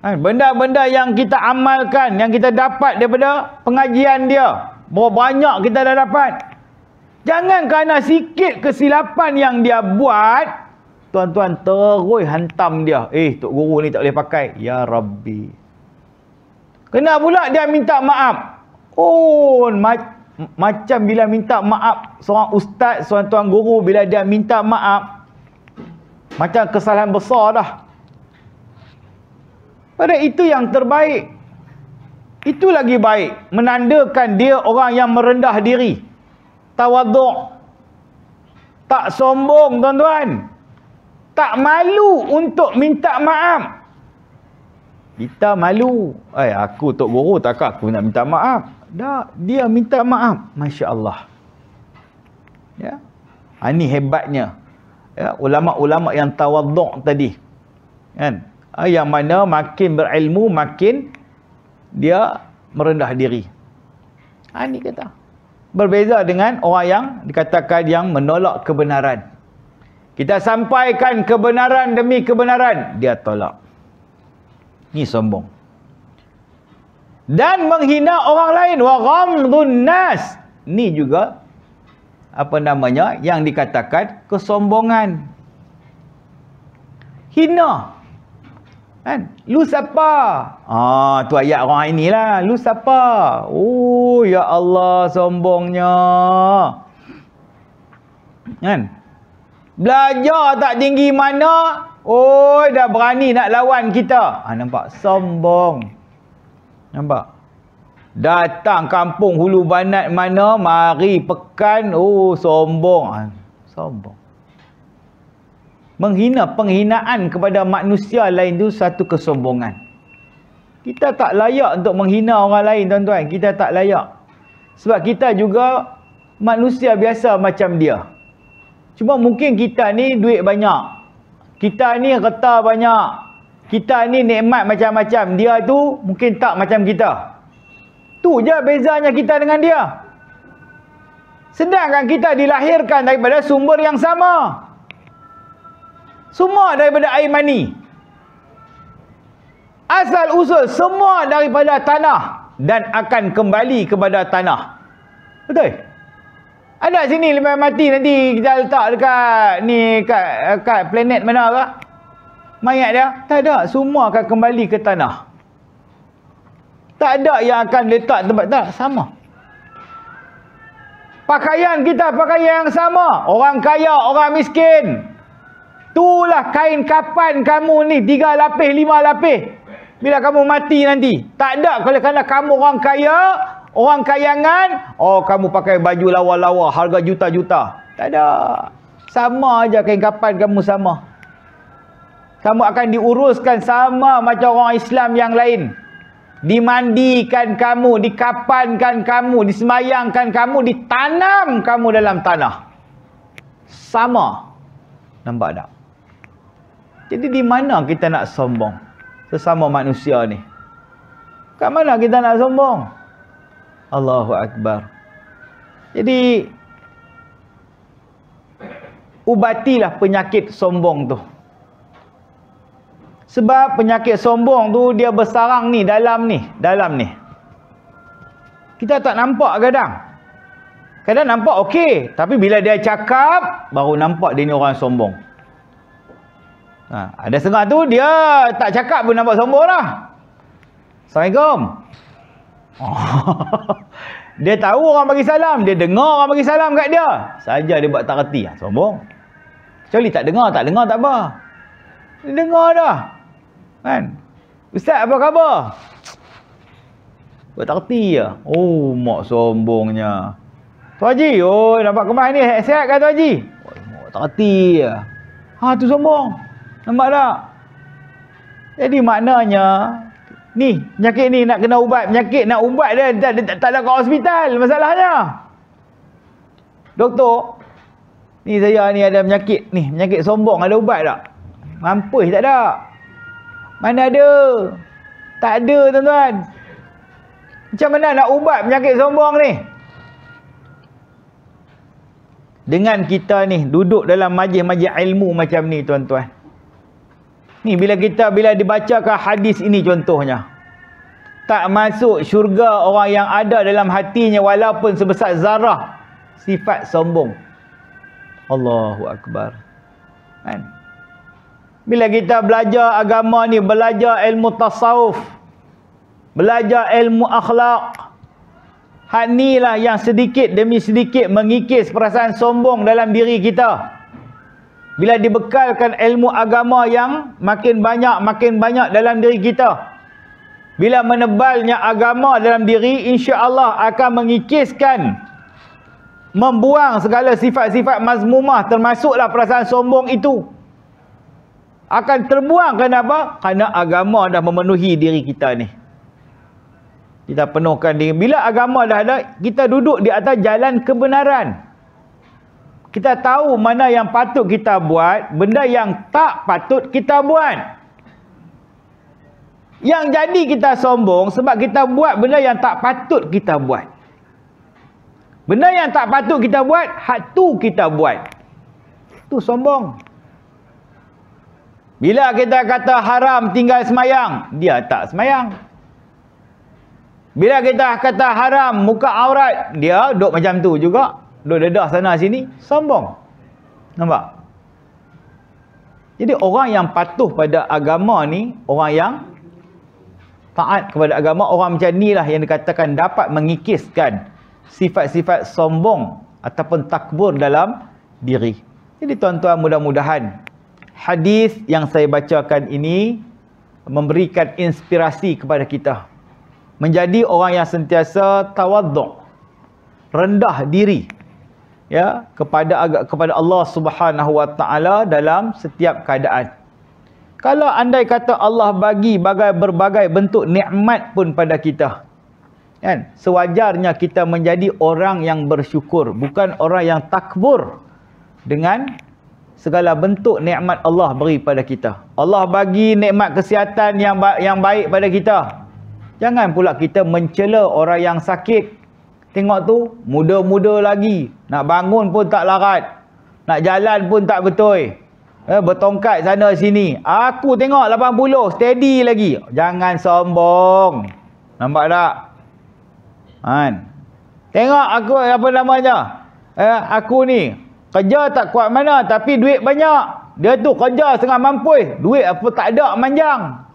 Benda-benda yang kita amalkan, yang kita dapat daripada pengajian dia. Berapa banyak kita dah dapat. Jangan kerana sikit kesilapan yang dia buat, tuan-tuan terus hantam dia. Tok Guru ni tak boleh pakai. Ya Rabbi. Kena pula dia minta maaf. Macam bila minta maaf seorang ustaz, seorang Tuan Guru, bila dia minta maaf, macam kesalahan besar dah. Pada itu yang terbaik. Itu lagi baik. Menandakan dia orang yang merendah diri. Tawaduk. Tak sombong tuan-tuan. Tak malu untuk minta maaf. Kita malu. Aku Tok Guru takkan aku nak minta maaf. Dah, dia minta maaf. Masya Allah. Ya. Ini hebatnya. Ya, ulama-ulama yang tawaduk tadi. Kan? Yang mana makin berilmu, makin dia merendah diri. Ini kata. Berbeza dengan orang yang dikatakan yang menolak kebenaran. Kita sampaikan kebenaran demi kebenaran, dia tolak. Ni sombong. Dan menghina orang lain. Wa ghamdun nas. Ni juga yang dikatakan kesombongan. Hina. Kan? Lu siapa? Tu ayat orang inilah. Lu siapa? Ya Allah, sombongnya. Kan? Belajar tak tinggi mana? Dah berani nak lawan kita. Nampak? Sombong. Nampak? Datang kampung Hulu Banat mana, mari pekan, sombong. Sombong. Penghinaan kepada manusia lain tu satu kesombongan. Kita tak layak untuk menghina orang lain tuan-tuan. Kita tak layak. Sebab kita juga manusia biasa macam dia. Cuma mungkin kita ni duit banyak. Kita ni reta banyak. Kita ni nikmat macam-macam. Dia tu mungkin tak macam kita. Tu je bezanya kita dengan dia. Sedangkan kita dilahirkan daripada sumber yang sama. Semua daripada air mani. Asal usul semua daripada tanah dan akan kembali kepada tanah. Betul? Ada sini lepas mati nanti kita letak dekat ni kat planet mana ke? Mayat dia? Tak ada, semua akan kembali ke tanah. Tak ada yang akan letak tempat tak sama. Pakaian kita pakaian yang sama. Orang kaya, orang miskin. Itulah kain kapan kamu ni 3 lapis, 5 lapis. Bila kamu mati nanti. Tak ada kalau kerana kamu orang kaya, orang kayangan, oh kamu pakai baju lawa-lawa harga juta-juta. Tak ada. Sama aja kain kapan kamu sama. Kamu akan diuruskan sama macam orang Islam yang lain. Dimandikan kamu, dikapankan kamu, disemayangkan kamu, ditanam kamu dalam tanah. Sama. Nampak tak? Jadi di mana kita nak sombong? Sesama manusia ni. Kat mana kita nak sombong? Allahu Akbar. Jadi ubatilah penyakit sombong tu. Sebab penyakit sombong tu dia bersarang ni dalam ni. Kita tak nampak kadang. Kadang nampak okey, tapi bila dia cakap baru nampak dia ni orang sombong. Ada setengah tu dia tak cakap pun nampak sombong lah. Assalamualaikum. Dia tahu orang bagi salam, dia dengar orang bagi salam kat dia. Saja dia buat tak reti, sombong. Kecuali tak dengar tak apa. Dia dengar dah. Kan? Ustaz apa khabar? Buat tak reti je. Oh, mak sombongnya. Tu Haji, oh nampak kemas ni sihat kan Tu Haji? Oh, mak tak reti je. Tu sombong. Nampak tak? Jadi maknanya ni, penyakit ni nak kena ubat. Penyakit nak ubat dia tak ada kat hospital masalahnya. Doktor, ni saya ni ada penyakit ni, penyakit sombong, ada ubat tak? Mampus tak ada. Mana ada? Tak ada tuan-tuan. Macam mana nak ubat penyakit sombong ni? Dengan kita ni duduk dalam majlis-majlis ilmu macam ni tuan-tuan. Ni bila dibacakan hadis ini contohnya. Tak masuk syurga orang yang ada dalam hatinya walaupun sebesar zarah sifat sombong. Allahu Akbar. Kan? Bila kita belajar agama ni, belajar ilmu tasawuf, belajar ilmu akhlak, hak ni lah yang sedikit demi sedikit mengikis perasaan sombong dalam diri kita. Bila dibekalkan ilmu agama yang makin banyak dalam diri kita. Bila menebalnya agama dalam diri, insya-Allah akan mengikiskan, membuang segala sifat-sifat mazmumah, termasuklah perasaan sombong itu. Akan terbuang. Kenapa? Kerana agama dah memenuhi diri kita ni. Kita penuhkan diri. Bila agama dah ada, kita duduk di atas jalan kebenaran. Kita tahu mana yang patut kita buat, benda yang tak patut kita buat. Yang jadi kita sombong sebab kita buat benda yang tak patut kita buat. Benda yang tak patut kita buat, hak tu kita buat. Tu sombong. Bila kita kata haram tinggal semayang, dia tak semayang. Bila kita kata haram muka aurat, dia duduk macam tu juga. Duduk dedah sana sini, sombong. Nampak? Jadi orang yang patuh pada agama ni, orang yang taat kepada agama, orang macam ni lah yang dikatakan dapat mengikiskan sifat-sifat sombong ataupun takbur dalam diri. Jadi tuan-tuan, mudah-mudahan hadis yang saya bacakan ini memberikan inspirasi kepada kita. Menjadi orang yang sentiasa tawaddu', rendah diri, ya, kepada Allah Subhanahu wa taala dalam setiap keadaan. Kalau andai kata Allah bagi berbagai bentuk nikmat pun pada kita, kan, sewajarnya kita menjadi orang yang bersyukur, bukan orang yang takbur dengan segala bentuk nikmat Allah beri pada kita. Allah bagi nikmat kesihatan yang baik pada kita. Jangan pula kita mencela orang yang sakit. Tengok tu, muda-muda lagi. Nak bangun pun tak larat. Nak jalan pun tak betul. Bertongkat sana sini. Aku tengok 80, steady lagi. Jangan sombong. Nampak tak? Tengok aku, apa namanya? Aku ni, kerja tak kuat mana, tapi duit banyak. Dia tu kerja setengah mampu, duit apa tak ada, manjang.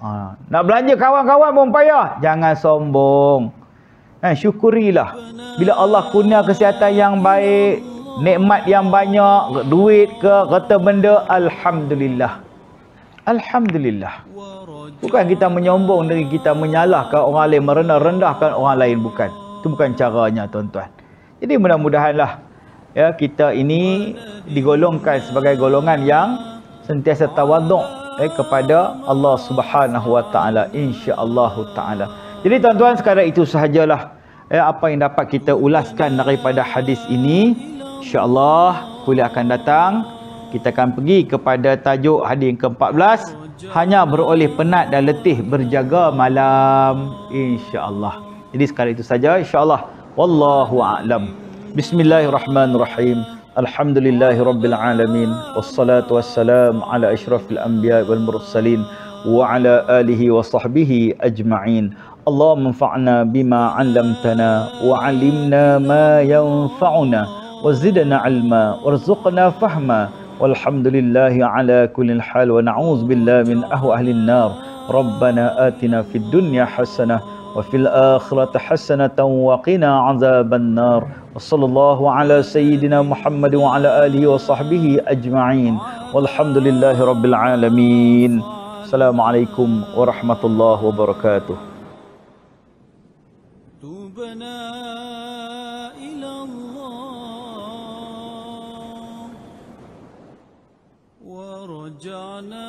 Nak belanja kawan-kawan pun payah. Jangan sombong. Syukurilah. Bila Allah kurnia kesihatan yang baik, nikmat yang banyak, duit ke, kata benda, alhamdulillah. Alhamdulillah. Bukan kita menyombong dan kita menyalahkan orang lain, merendah-rendahkan orang lain, bukan. Itu bukan caranya, tuan-tuan. Jadi mudah-mudahanlah ya, kita ini digolongkan sebagai golongan yang sentiasa tawaduk kepada Allah Subhanahu wa taala, insya-Allah taala. Jadi tuan-tuan, sekadar itu sahajalah apa yang dapat kita ulaskan daripada hadis ini. Insya-Allah kuliah akan datang kita akan pergi kepada tajuk hadis ke-14, hanya beroleh penat dan letih berjaga malam, insya-Allah. Jadi sekadar itu saja, insya-Allah. Wallahu a'lam. Bismillahirrahmanirrahim. Alhamdulillahirabbil alamin, wassalatu wassalamu ala asyrafil anbiya wal mursalin wa ala alihi wa sahbihi ajma'in. Allahumma anfa'na bima 'allamtana wa 'allimna ma yanfa'una wa zidna 'ilma warzuqna fahma. Walhamdulillahi ala kulli hal wa na'udzu billahi min ahwalin nar. Rabbana atina fid dunya hasanah wa fil akhirati hasanatan wa qina 'adzaban nar. Wassallallahu ala sayyidina Muhammad wa ala alihi wa sahbihi ajma'in. Walhamdulillahi rabbil alamin. Assalamualaikum warahmatullahi wabarakatuh. Tubna ila Allah wa raja'na